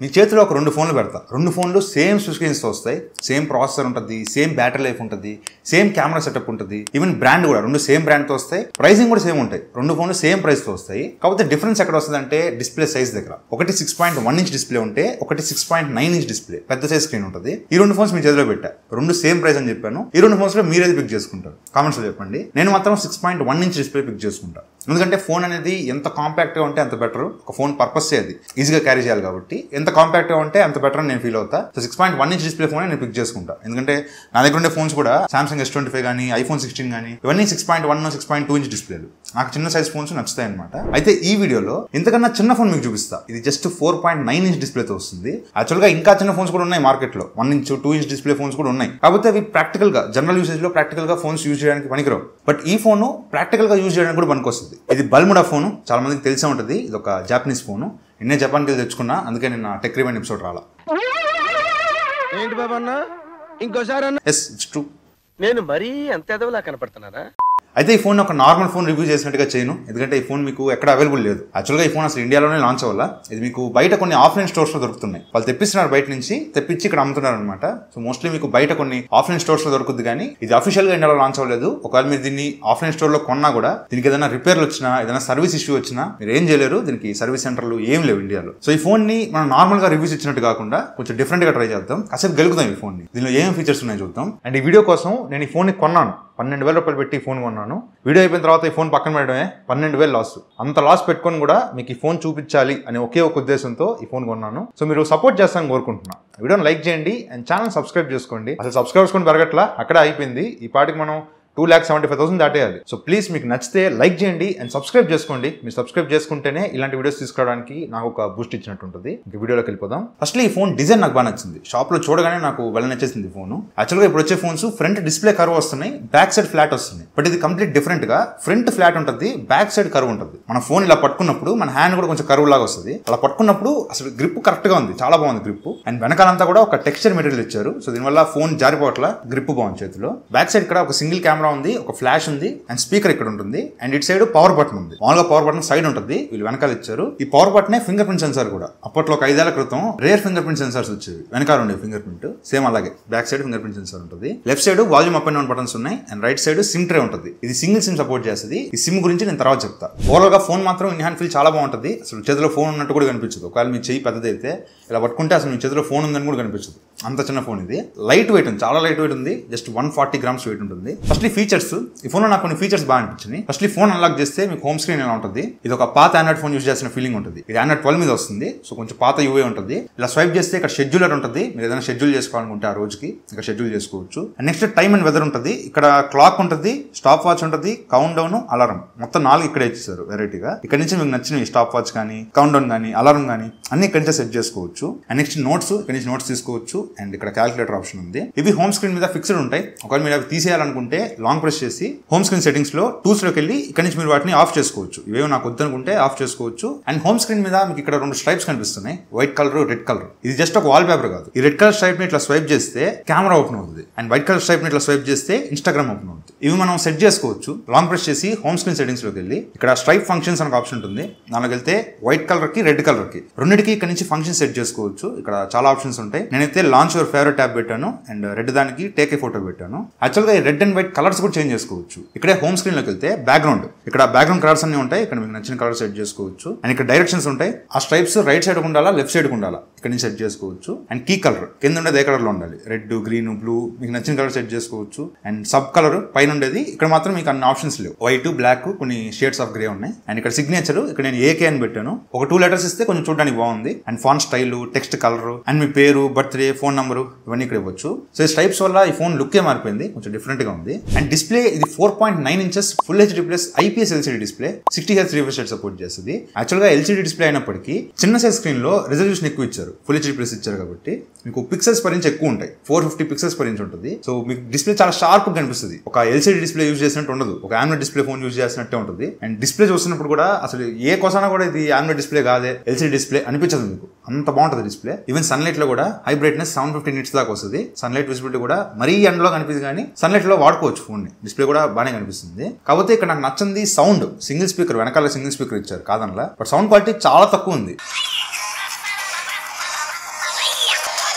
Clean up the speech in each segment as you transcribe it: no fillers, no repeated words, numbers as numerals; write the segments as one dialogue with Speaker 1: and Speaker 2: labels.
Speaker 1: మీ చేతిలో ఒక రెండు ఫోన్లు పెడతా. రెండు ఫోన్లు సేమ్ స్క్రీన్స్ తో వస్తాయి, సేమ్ ప్రాసెసర్ ఉంటుంది, సేమ్ బ్యాటరీ లైఫ్ ఉంటుంది, సేమ్ కెమెరా సెటప్ ఉంటుంది, ఈవెన్ బ్రాండ్ కూడా రెండు సేమ్ బ్రాండ్ తో వస్తాయి, ప్రైసింగ్ కూడా సేమ్ ఉంటాయి. రెండు ఫోన్లు సేమ్ ప్రైస్ తో వస్తాయి. కాకపోతే డిఫరెన్స్ ఎక్కడ వస్తుంది అంటే డిస్ప్లే సైజ్ దగ్గర. ఒకటి 6.1 ఇంచ్ డిస్ప్లే ఉంటే ఒకటి 6.9 ఇంచ్ డిస్ప్లే, పెద్ద సైజ్ స్క్రీన్ ఉంటుంది. ఈ రెండు ఫోన్స్ మీ చేతిలో పెట్టా, రెండు సేమ్ ప్రైస్ అని చెప్పాను. ఈ రెండు ఫోన్స్ లో మీరేది పిక్ చేసుకుంటారు కామెంట్స్ లో చెప్పండి. నేను మాత్రం 6.1 ఇంచ్ డిస్ప్లే పిక్ చేసుకుంటాను. ఎందుకంటే ఫోన్ అనేది ఎంత కాంపాక్ట్ గా ఉంటే అంత బెటర్. ఒక ఫోన్ పర్పస్ అది ఈజీగా క్యారీ చేయాలి కాబట్టి ఎంత కాంపాక్ట్ గా ఉంటే అంత బెటర్ అని నేను ఫీల్ అవుతా. సో 6.1 ఇంచ్ డిస్ప్లే ఫోన్ నేను పిక్ చేసుకుంటా. ఎందుకంటే నా దగ్గర ఉండే ఫోన్స్ కూడా Samsung S25 కానీ iPhone 16 కానీ ఇవన్నీ 6.1 6.2 ఇంచ్ డిస్ప్లేలు. నాకు చిన్న సైజ్ ఫోన్స్ నచ్చుతాయి అనమాట. అయితే ఈ వీడియోలో ఇంతకన్నా చిన్న ఫోన్ మీకు చూపిస్తా. ఇది జస్ట్ 4.9 ఇంచ్ డిస్ప్లేతో వస్తుంది. యాక్చువల్ గా ఇంకా చిన్న ఫోన్స్ కూడా ఉన్నాయి మార్కెట్ లో, 1 ఇంచ్ 2 ఇంచ్ డిస్ప్లే ఫోన్స్ కూడా ఉన్నాయి. కాకపోతే అవి ప్రాక్టికల్ గా జనరల్ యూసేజ్ లో ప్రాక్టికల్ గా ఫోన్స్ యూజ్ చేయడానికి పనికిరావు. బట్ ఈ ఫోన్ ప్రాక్టికల్ గా యూజ్ చేయడానికి కూడా పనికొస్తుంది. ఇది బల్ముడా ఫోన్, చాలా మందికి తెలిసే ఉంటుంది. ఇది ఒక జాపనీస్ ఫోన్. నిన్నే జపాన్కి వెళ్ళి తెచ్చుకున్నా, అందుకే నేను టెక్ రివైండ్ ఎపిసోడ్ రాలా.
Speaker 2: ఏంటి బాబా అన్న ఇంకోసారి అన్న?
Speaker 1: Yes, it's true.
Speaker 2: నేను మరీ అంత ఎదవలా కనపడుతున్నారా?
Speaker 1: అయితే ఈ ఫోన్ ఒక నార్మల్ ఫోన్ రివ్యూ చేసినట్టుగా చేయను, ఎందుకంటే ఈ ఫోన్ మీకు ఎక్కడ అవైలబుల్ లేదు. యాక్చువల్గా ఈ ఫోన్ అసలు ఇండియాలోనే లాంచ్ అవ్వాలా. ఇది మీకు బయట కొన్ని ఆఫ్లైన్ స్టోర్స్ లో దొరుకుతున్నాయి. వాళ్ళు తెప్పిస్తున్నారు బయట నుంచి, తెప్పించి ఇక్కడ అమ్ముతున్నారు అనమాట. సో మోస్ట్లీ మీకు బయట కొన్ని ఆఫ్లైన్ స్టోర్స్ లో దొరుకుతుంది, కానీ ఇది అఫీషియల్ గా ఇండియాలో లాంచ్ అవ్వలేదు. ఒకవేళ మీరు దీన్ని ఆఫ్లైన్ స్టోర్ లో కొన్నా కూడా దీనికి ఏదైనా రిపేర్లు వచ్చినా, ఏదైనా సర్వీస్ ఇష్యూ వచ్చినా మీరు ఏం చేయలేరు. దీనికి సర్వీస్ సెంటర్లు ఏం లేవు ఇండియాలో. సో ఈ ఫోన్ ని మనం నార్మల్ గా రివ్యూస్ ఇచ్చినట్టు కాకుండా కొంచెం డిఫరెంట్ గా ట్రై చేద్దాం. కాసేపు గెలుగుతాం ఈ ఫోన్ ని. దీనిలో ఏం ఫీచర్స్ ఉన్నాయో చూద్దాం. అండ్ ఈ వీడియో కోసం నేను ఈ ఫోన్ ని కొన్నాను. 12,000 రూపాయలు పెట్టి ఈ ఫోన్ కొన్నాను. వీడియో అయిపోయిన తర్వాత ఈ ఫోన్ పక్కన పెట్టడమే 12,000 లాస్. అంత లాస్ పెట్టుకొని కూడా మీకు ఈ ఫోన్ చూపించాలి అనే ఒకే ఒక ఉద్దేశంతో ఈ ఫోన్ కొన్నాను. సో మీరు సపోర్ట్ చేస్తానని కోరుకుంటున్నా. వీడియోని లైక్ చేయండి అండ్ ఛానల్ సబ్స్క్రైబ్ చేసుకోండి. అసలు సబ్స్క్రైబర్స్ కూడా పెరగట్లా, అక్కడే అయిపోయింది. ఈ పాటికి మనం 2,75,000 దాటేయాలి. సో ప్లీజ్ మీకు నచ్చితే లైక్ చేయండి అండ్ సబ్స్క్రైబ్ చేసుకోండి. మీరు సబ్స్క్రైబ్ చేసుకుంటేనే ఇలాంటి వీడియోస్ తీసుకురావడానికి నాకు ఒక బూస్ట్ ఇచ్చినట్టు ఉంటుంది. ఇంక వీడియోలోకి వెళ్ళిపోదాం. ఫస్ట్ ఈ ఫోన్ డిజైన్ నాకు బాగా నచ్చింది. షాప్ లో చూడగానే నాకు వెళ్ళ నచ్చేసింది ఫోన్. యాక్చువల్గా ఇప్పుడు వచ్చే ఫోన్స్ ఫ్రంట్ డిస్ప్లే కర్వ్ వస్తున్నాయి, బ్యాక్ సైడ్ ఫ్లాట్ వస్తున్నాయి. బట్ ఇది కంప్లీట్ డిఫరెంట్ గా ఫ్రంట్ ఫ్లాట్ ఉంటుంది, బ్యాక్ సైడ్ కర్వ్ ఉంటుంది. మన ఫోన్ ఇలా పట్టుకున్నప్పుడు మన హ్యాండ్ కూడా కొంచెం కర్వ్ లాగా వస్తుంది. అలా పట్టుకున్నప్పుడు అసలు గ్రిప్ కరెక్ట్ గా ఉంది, చాలా బాగుంది గ్రిప్. అండ్ వెనకాలంతా కూడా ఒక టెక్స్చర్ మెటీరియల్ ఇచ్చారు. సో దీనివల్ల ఫోన్ జారిపోవట్ల, గ్రిప్ బాగుంది చేతిలో. బ్యాక్ సైడ్ ఇక్కడ ఒక సింగిల్ కెమెరా ఉంది, ఒక ఫ్లాష్ ఉంది అండ్ స్పీకర్ ఇక్కడ ఉంటుంది. అండ్ ఇటు సైడ్ పవర్ బటన్ ఉంది. మామూలుగా పవర్ బటన్ సైడ్ ఉంటుంది, వీళ్ళు వెనకాల ఇచ్చారు. ఈ పవర్ బటనే ఫింగర్ ప్రింట్ సెన్సార్ కూడా. అప్పట్లో ఒక 5 ఏళ్ల క్రితం రేర్ ఫింగర్ ప్రింట్ సెన్సార్స్ వచ్చేవి, వెనకాల ఉండే ఫింగర్ ప్రింట్. సేమ్ అలాగే back side fingerprint sensor ఉంటుంది. Left side volume up and down buttons ఉన్నాయి. And right side SIM tray ఉంటుంది. ఇది సింగిల్ సిమ్ సపోర్ట్ చేస్తుంది. ఈ సిమ్ గురించి నేను తర్వాత చెప్తా. ఓవరాల్ గా ఫోన్ మాత్రం ఇన్ హ్యాండ్ ఫీల్ చాలా బాగుంటుంది. అసలు చేతిలో ఫోన్ ఉన్నట్టు కూడా కనిపించదు. ఒకవేళ మీ చెయ్యి పెద్దదైతే ఇలా పట్టుకుంటే అసలు మీ చేతిలో ఫోన్ ఉందని కూడా కనిపించదు. అంత చిన్న ఫోన్ ఇది. లైట్ వెయిట్ ఉంది, చాలా లైట్ వెయిట్ ఉంది. జస్ట్ 140 గ్రామ్స్ వెయిట్ ఉంటుంది. ఫస్ట్ ఈ ఫీచర్స్, ఈ ఫోన్ లో నాకు కొన్ని ఫీచర్స్ బాగా అనిపించింది. ఫస్ట్ ఈ ఫోన్ అన్లాక్ చేస్తే మీకు హోమ్ స్క్రీన్ ఎలా ఉంటుంది. ఇది ఒక పాత ఆండ్రాయిడ్ ఫోన్ యూజ్ చేసిన ఫీలింగ్ ఉంటుంది. ఇది ఆండ్రాయిడ్ 12 మీద వస్తుంది. సో కొంచెం పాత యూఏ ఉంటుంది. ఇలా స్వైప్ చేస్తే ఇక్కడ షెడ్యూలర్ ఉంటుంది. మీరు ఏదైనా షెడ్యూల్ చేసుకోవాలనుకుంటే ఆ రోజుకి ఇక్కడ షెడ్యూల్ చేసుకోవచ్చు. And next time and weather ఉంటుంది. ఇక్కడ క్లాక్ ఉంటుంది, స్టాప్ వాచ్ ఉంటుంది, కౌంట్ డౌన్, అలారం, మొత్తం 4 ఇక్కడే ఇచ్చేసారు వెరైటీగా. ఇక్కడ నుంచి మీకు నచ్చినవి స్టాప్ వాచ్ కానీ, కౌంట్ డౌన్ కానీ, అలారం కానీ అన్ని ఇక్కడ నుంచి సెట్ చేసుకోవచ్చు. అండ్ నెక్స్ట్ నోట్స్, ఇక్కడ నుంచి నోట్స్ తీసుకోవచ్చు. అండ్ ఇక్కడ క్యాలిక్యులేటర్ ఆప్షన్ ఉంది. ఇవి హోమ్ స్క్రీన్ మీద ఫిక్స్డ్ ఉంటాయి. ఒకవేళ మీరు అవి తీసేయాలనుకుంటే లాంగ్ ప్రెస్ చేసి హోమ్ స్క్రీన్ సెట్టింగ్స్ లో టూల్స్ లోకి వెళ్ళి ఇక్కడ నుంచి మీరు వాటిని ఆఫ్ చేసుకోవచ్చు. ఇవేమో నాకు వద్దనుకుంటే ఆఫ్ చేసుకోవచ్చు. అండ్ హోమ్ స్క్రీన్ మీద మీకు ఇక్కడ 2 స్ట్రైప్స్ కనిపిస్తున్నాయి, వైట్ కలర్, రెడ్ కలర్. ఇది జస్ట్ ఒక వాల్ పేపర్ కాదు. ఈ రెడ్ కలర్ స్ట్రైప్ ని ఇట్లా స్వైప్ చేస్తే కెమెరా ఓపెన్ అవుతుంది. అండ్ వైట్ కలర్ స్ట్రైప్ ని ఇట్లా స్వైప్ చేస్తే ఇన్స్టాగ్రామ్ ఓపెన్ అవుతుంది. ఇవి మనం సెట్ చేసుకోవచ్చు. లాంగ్ ప్రెస్ చేసి హోమ్ స్క్రీన్ సెట్టింగ్స్ లోకి వెళ్ళి ఇక్కడ స్ట్రైప్ ఫంక్షన్స్ అనే ఆప్షన్ ఉంటుంది. దానిలోకి వెళ్తే వైట్ కలర్ కి, రెడ్ కలర్ కి రెండింటికి ఇక్కడ నుంచి ఫంక్షన్ సెట్ చేసుకోవచ్చు. ఇక్కడ చాలా ఆప్షన్స్ ఉంటాయి. నేనైతే లాంచ్ యువర్ ఫేవరెట్ ట్యాబ్ పెట్టాను. అండ్ రెడ్ దానికి టేక్ ఏ ఫోటో పెట్టాను. యాక్చువల్ గా ఈ రెడ్ అండ్ వైట్ కలర్స్ కూడా చేంజ్ చేసుకోవచ్చు. ఇక్కడే హోమ్ స్క్రీన్ లోకి వెళ్తే బ్యాక్గ్రౌండ్, ఇక్కడ బ్యాక్గ్రౌండ్ కలర్స్ అన్ని ఉంటాయి. ఇక్కడ మీకు నచ్చిన కలర్ సెట్ చేసుకోవచ్చు. అండ్ ఇక్కడ డైరెక్షన్స్ ఉంటాయి. ఆ స్ట్రైప్స్ రైట్ సైడ్ ఉండాలా, లెఫ్ట్ సైడ్ ఉండాలా, ఇక్కడ నుంచి సెట్ చేసుకోవచ్చు. అండ్ కీ కలర్ కింద ఉండేది ఏ కలర్ లో ఉండాలి, రెడ్, గ్రీన్, బ్లూ, మీకు నచ్చిన కలర్ సెట్ చేసుకోవచ్చు. అండ్ సబ్ కలర్ పైన ఉండేది. ఇక్కడ మాత్రం మీకు అన్ని ఆప్షన్స్ లేవు. వైట్, బ్లాక్, కొన్ని షేడ్స్ ఆఫ్ గ్రే ఉన్నాయి. అండ్ ఇక్కడ సిగ్నేచర్, ఇక్కడ నేను ఏకే అని పెట్టాను. ఒక 2 లెటర్స్ ఇస్తే కొంచెం చూడడానికి బాగుంది. And font style, text colour, and మీ పేరు, బర్త్డే, ఫోన్ నంబర్ ఇవన్నీ ఇక్కడ ఇవ్వచ్చు. సో ఈ స్ట్రైప్స్ వల్ల ఈ ఫోన్ లుక్ ఏ మారిపోయింది, కొంచెం డిఫరెంట్ గా ఉంది. అండ్ డిస్ప్లే ఇది 4.9 inches full HD plus IPS LCD display, 60 Hz refresh rate support చేస్తుంది. యాక్చువల్ గా ఎల్సీడీ డిస్ప్లే అయినప్పటికీ చిన్న సైజ్ స్క్రీన్ లో రిజల్యూషన్ ఎక్కువ ఇచ్చారు. ఫుల్ హెచ్డీ ప్లస్ ఇచ్చారు కాబట్టి మీకు పిక్సెల్స్ పర్ ఇంచ్ ఎక్కువ ఉంటాయి. 450 పిక్సెల్స్ పర్ ఇంచ్ ఉంటుంది. సో మీకు డిస్ప్లే చాలా షార్ప్ గా కనిపిస్తుంది. ఒక ఎల్సీడీ డిస్ప్లే యూజ్ చేసినట్టు ఉండదు, ఒక ఆమ్లెట్ డిస్ప్లే ఫోన్ యూజ్ చేసినట్టే ఉంటుంది. అండ్ డిస్ప్లే చూస్తున్నప్పుడు కూడా అసలు ఏ కోసానా కూడా ఇది ఆమ్లెట్ డిస్ప్లే కాదే, ఎల్సీడీ డిస్ప్లే అనిపించదు మీకు. అంత బాగుంటుంది డిస్ప్లే. ఈవెన్ సన్లైట్ లో కూడా హై బ్రైట్నెస్ 750 నిట్స్ దాకా వస్తుంది. సన్లైట్ విజిబిలిటీ కూడా మరీ ఎండలో కనిపిస్తుంది, కానీ సన్లైట్ లో వాడుకోవచ్చు ఫోన్ ని. డిస్ప్లే కూడా బాగానే కనిపిస్తుంది. కాకపోతే ఇక్కడ నాకు నచ్చింది సౌండ్. సింగిల్ స్పీకర్, వెనకాల సింగిల్ స్పీకర్ ఇచ్చారు కాదనలా, బట్ సౌండ్ క్వాలిటీ చాలా తక్కువ ఉంది.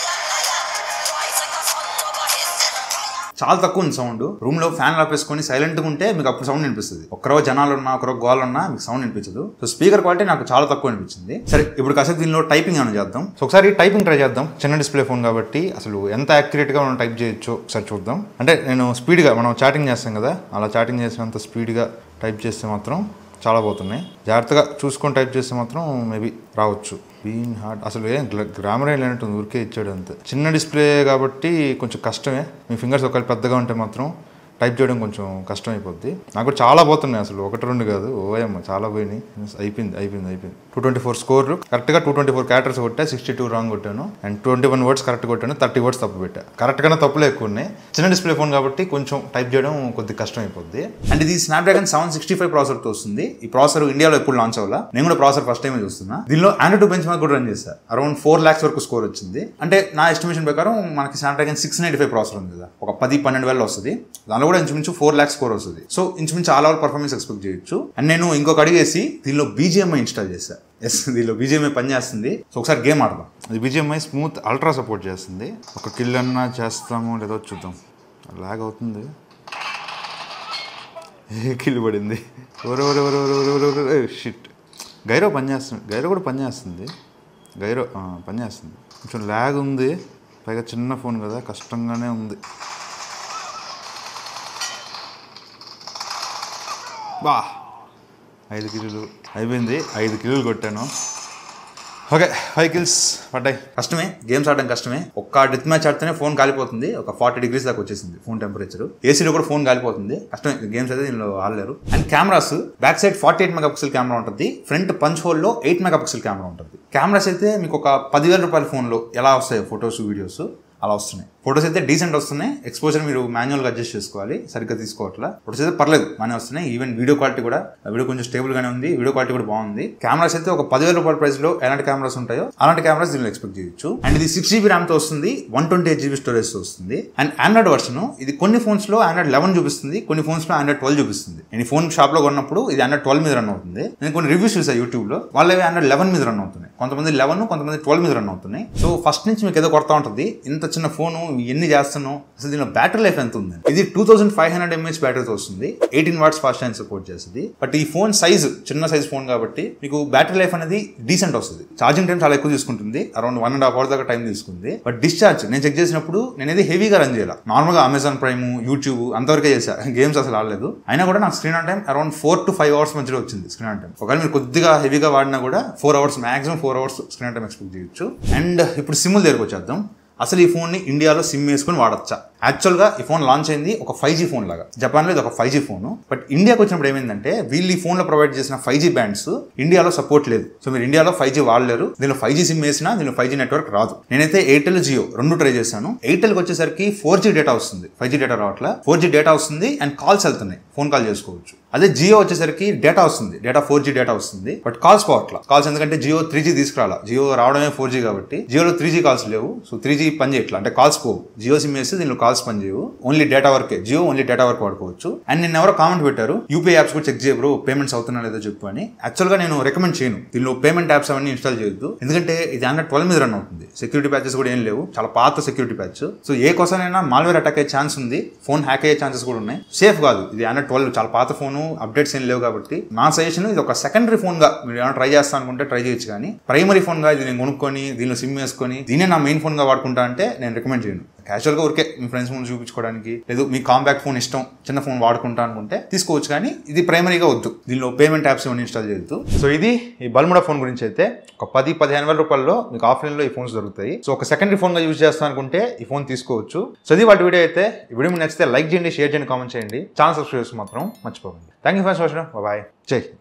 Speaker 1: చాలా తక్కువ ఉంది సౌండ్. రూమ్ లో ఫ్యాన్ ఆపేసుకొని సైలెంట్ గా ఉంటే మీకు అప్పుడు సౌండ్ వినిపిస్తుంది. ఒక్కరో జనాలు ఉన్నా ఒకరో గోల్ ఉన్నా మీకు సౌండ్ వినిపించదు. సో స్పీకర్ క్వాలిటీ నాకు చాలా తక్కువ అనిపించింది. సరే ఇప్పుడు కాసేపు దీనిలో టైపింగ్ ఏమైనా చేద్దాం. సో ఒకసారి టైపింగ్ ట్రై చేద్దాం. చిన్న డిస్ప్లే ఫోన్ కాబట్టి అసలు ఎంత యాక్యురేట్ గా మనం టైప్ చేయొచ్చో ఒకసారి చూద్దాం. అంటే నేను స్పీడ్ గా మనం చాటింగ్ చేస్తాం కదా, అలా చాటింగ్ చేసినంత స్పీడ్ గా టైప్ చేస్తే మాత్రం చాలా పోతున్నాయి. జాగ్రత్తగా చూసుకొని టైప్ చేస్తే మాత్రం మేబీ రావచ్చు. బీన్ హార్డ్ అసలు ఏం గ్రామర్ ఏం లేనట్టుంది, ఊరికే ఇచ్చాడు అంతే. చిన్న డిస్ప్లే కాబట్టి కొంచెం కష్టమే. మీ ఫింగర్స్ ఒకవేళ పెద్దగా ఉంటే మాత్రం టైప్ చేయడం కొంచెం కష్టం అయిపోద్ది. నాకు కూడా చాలా పోతున్నాయి అసలు, 1-2 కాదు, ఓయమ్మ చాలా పోయినాయి. అయిపోయింది 224 స్కోర్లు కరెక్ట్గా 224 క్యారెక్టర్స్ కొట్టా, 62 రాంగ్ కొట్టాను. అండ్ 21 వర్డ్స్ కరెక్ట్ కొట్టాను, 30 వర్డ్స్ తప్పు పెట్టా. కరెక్ట్గానే తప్పులే ఎక్కువ ఉన్నాయి. చిన్న డిస్ప్లే ఫోన్ కాబట్టి కొంచెం టైప్ చేయడం కొద్దిగా కష్టం అయిపోద్ది. అండ్ ఇది స్నాప్డ్రాగన్ 765 ప్రాసెసర్తో వస్తుంది. ఈ ప్రాసెసర్ ఇండియాలో ఎప్పుడు లాంచ్ అవ్వాలా, నేను కూడా ప్రాసెసర్ ఫస్ట్ టైం చూస్తున్నా. దీనిలో Android 2 బెంచ్ మార్క్ కూడా రన్ చేశా. అరౌండ్ 4 lakhs వరకు స్కోర్ వచ్చింది. అంటే నా ఎస్టిమేషన్ ప్రకారం మనకి స్నాప్డ్రాగన్ 695 ప్రాసెసర్ ఉంది కదా, ఒక 10-12 వేలు వస్తుంది. దానిలో కూడా ఇంచుమించు 4 lakhs స్కోర్ వస్తుంది. సో ఇంచుమించు ఆల్ ఓవర్ పర్ఫార్మెన్స్ ఎక్స్పెక్ట్ చేయొచ్చు. అండ్ నేను ఇంకొక అడిగేసి దీనిలో BGMI ఇన్స్టాల్ చేశా. దీనిలో BGMI పనిచేస్తుంది. సో ఒకసారి గేమ్ ఆడదాం. అది BGMI స్మూత్ అల్ట్రా సపోర్ట్ చేస్తుంది. ఒక కిల్ అన్నా చేస్తామో లేదో చూద్దాం. లాగ్ అవుతుంది, కిల్ పడింది. షిట్. గైరో పనిచేస్తుంది, గైరో కూడా పనిచేస్తుంది. పనిచేస్తుంది. కొంచెం లాగ్ ఉంది, పైగా చిన్న ఫోన్ కదా, కష్టంగానే ఉంది. బా 5 కిల్లులు అయిపోయింది. 5 కిల్లులు కొట్టాను. ఓకే 5 kills పడ్డాయి. కష్టమే, గేమ్స్ ఆడడం కష్టమే. ఒక్క డెత్ మ్యాచ్ ఆడితేనే ఫోన్ కాలిపోతుంది. ఒక 40 degrees దాకా వచ్చేసింది ఫోన్ టెంపరేచర్. ఏసీలో కూడా ఫోన్ కాలిపోతుంది. కష్టమే, గేమ్స్ అయితే దీనిలో ఆడలేరు. And cameras back side 48 megapixel camera ఉంటుంది. ఫ్రంట్ పంచ్ హోల్లో 8 మెగాపిక్సెల్ కెమెరా ఉంటుంది. కెమెరాస్ అయితే మీకు ఒక 10,000 రూపాయల ఫోన్లో ఎలా వస్తాయి ఫొటోస్ వీడియోస్ అలా వస్తున్నాయి. ఫొటోస్ అయితే డీసెంట్ వస్తున్నాయి. ఎక్స్పోజర్ మీరు మాన్యువల్గా అడ్జస్ట్ చేసుకోవాలి, సరిగ్గా తీసుకోవట్లా. ఫొటోస్ అయితే పర్లేదు బాగానే వస్తున్నాయి. ఈవెన్ వీడియో క్వాలిటీ కూడా, వీడియో కొంచెం స్టేబుల్ గానే ఉంది. వీడియో క్వాలిటీ కూడా బాగుంది. కెమెరాస్ అయితే ఒక 10,000 రూపాయల ప్రైస్ లో ఎలాంటి కెమెరాస్ ఉంటాయో అలాంటి కెమెరాస్ దీనిలో ఎక్స్పెక్ట్ చేయొచ్చు. అండ్ ఇది 6GB ర్యామ్ తో వస్తుంది, 128 GB స్టోరేజ్ తో వస్తుంది. అండ్ ఆండ్రాయిడ్ వర్షన్ ఇది కొన్ని ఫోన్స్ లో Android 11 చూపిస్తుంది, కొన్ని ఫోన్స్ లో Android 12 చూపిస్తుంది. నేను ఈ ఫోన్ షాప్ లో కొన్నప్పుడు ఇది Android 12 మీద రన్ అవుతుంది. నేను కొన్ని రివ్యూస్ చూసాను యూట్యూబ్ లో, వాళ్ళవి Android 11 మీద రన్ అవుతున్నాయి. కొంతమంది 11, కొంతమంది 12 మీద రన్ అవుతున్నాయి. సో ఫస్ట్ నుంచి మీకు ఏదో కొడతా ఉంటుంది, ఇంత చిన్న ఫోను ఎన్ని చేస్తున్నావు, అసలు దీనిలో బ్యాటరీ లైఫ్ ఎంత ఉంది. ఇది 2500 mAh బ్యాటరీతో వస్తుంది, 18 watts ఫాస్ట్ ఛార్జింగ్ సపోర్ట్ చేస్తుంది. బట్ ఈ ఫోన్ సైజ్ చిన్న సైజ్ ఫోన్ కాబట్టి మీకు బ్యాటరీ లైఫ్ అనేది డీసెంట్ వస్తుంది. ఛార్జింగ్ టైం చాలా ఎక్కువ తీసుకుంటుంది, అరౌండ్ 1.5 hours దాకా టైం తీసుకుంది. బట్ డిశ్చార్జ్ నేను చెక్ చేసినప్పుడు నేను ఇది హెవీగా రన్ చేయాలి. నార్మల్ గా అమెజాన్ ప్రైమ్, యూట్యూబ్ అంతవరకే చేశా, గేమ్స్ అసలు ఆడలేదు. అయినా కూడా నాకు screen on time around 4 to 5 hours మధ్యలో వచ్చింది స్క్రీన్ ఆన్ టైం. ఒకవేళ మీరు కొద్దిగా హెవీగా వాడినా కూడా 4 hours, maximum 4 hours screen on time expect చేయొచ్చు. అండ్ ఇప్పుడు సిమ్ముల దగ్గరకు వచ్చేద్దాం. అసలు ఈ ఫోన్ని ఇండియాలో సిమ్ వేసుకుని వాడచ్చా? యాక్చువల్గా ఈ ఫోన్ లాంచ్ అయింది ఒక 5G ఫోన్ లాగా. జపాన్లో ఇది ఒక 5G ఫోన్. బట్ ఇండియాకి వచ్చినప్పుడు ఏమైందంటే వీళ్ళు ఈ ఫోన్లో ప్రొవైడ్ చేసిన 5G బ్యాండ్స్ ఇండియాలో సపోర్ట్ లేదు. సో మీరు ఇండియాలో 5G వాడలేరు. దీనిలో 5G సిమ్ వేసినా దీనిలో 5G నెట్వర్క్ రాదు. నేనైతే ఎయిర్టెల్, జియో రెండు ట్రై చేశాను. ఎయిర్టెల్కి వచ్చేసరికి 4G డేటా వస్తుంది, 5G డేటా రావట్లా. 4G డేటా వస్తుంది అండ్ కాల్స్ వెళ్తున్నాయి, ఫోన్ కాల్ చేసుకోవచ్చు. అదే జియో వచ్చేసరికి డేటా వస్తుంది, 4G డేటా వస్తుంది, బట్ కాల్స్ పోవట్లా. కాల్స్ ఎందుకంటే జియో 3G తీసుకురాలా, జియో రావడమే 4G కాబట్టి జియోలో 3G కాల్స్ లేవు. సో 3G పని చేయట్లా, అంటే కాల్స్ పోవు. జియో సిమ్ వేస్తే దీనిలో కాల్స్ పని చేయవు, ఓన్లీ డేటా వరకే. జియో ఓన్లీ డేటా వరకు వాడుకోవచ్చు. అండ్ నిన్న ఎవరో కామెంట్ పెట్టారు, యూపీఐ యాప్స్ కూడా చెక్ చేయరు, పేమెంట్స్ అవుతున్నా లేదో చెప్పు అని. యాక్చువల్గా నేను రికమెండ్ చేయను, దీనిలో పేమెంట్ యాప్స్ అవన్నీ ఇన్స్టాల్ చేయొద్దు. ఎందుకంటే ఇది Android 12 మీద రన్ అవుతుంది. సెక్యూరిటీ ప్యాచెస్ కూడా ఏం లేవు, చాలా పాత సెక్యూరిటీ ప్యాచ్. సో ఏ కోసమైనా మాల్వేర్ అటాక్ అయ్యే ఛాన్స్ ఉంది, ఫోన్ హ్యాక్ అయ్యే ఛాన్సెస్ కూడా ఉన్నాయి. సేఫ్ కాదు ఇది. Android 12 చాలా పాత ఫోన్, అప్డేట్స్ ఏం లేవు కాబట్టి నా సజెషన్ ఇది ఒక సెకండరీ ఫోన్ గా మీరు ఏమైనా ట్రై చేస్తా అనుకుంటే ట్రై చేయొచ్చు. కానీ ప్రైమరీ ఫోన్ గా ఇది నేను కొనుక్కొని దీనిలో సిమ్ వేసుకొని దీనే నా మెయిన్ ఫోన్ గా వాడుకుంటా అంటే నేను రికమెండ్ చేయను. క్యాజువల్గా ఊరికే మీ ఫ్రెండ్స్ ముందు చూపించుకోవడానికి, లేదు మీ కాంపాక్ట్ ఫోన్ ఇష్టం, చిన్న ఫోన్ వాడుకుంటా అనుకుంటే తీసుకోవచ్చు. కానీ ఇది ప్రైమరీగా వద్దు, దీనిలో పేమెంట్ యాప్స్ ఏమైనా ఇన్స్టాల్ చేయొద్దు. సో ఇది ఈ బల్ముడా ఫోన్ గురించి అయితే ఒక 10-15 వేల రూపాయల్లో మీకు ఆఫ్లైన్లో ఈ ఫోన్స్ దొరుకుతాయి. సో ఒక సెకండరీ ఫోన్గా యూజ్ చేస్తాను అనుకుంటే ఈ ఫోన్ తీసుకోవచ్చు. సో ఇది వాటి వీడియో అయితే. ఈ వీడియో మీకు నచ్చితే లైక్ చేయండి, షేర్ చేయండి, కామెంట్ చేయండి, ఛానల్ సబ్స్క్రైబ్ చేసి మాత్రం మర్చిపోకండి. Thank you for watching. Bye, జై హింద్.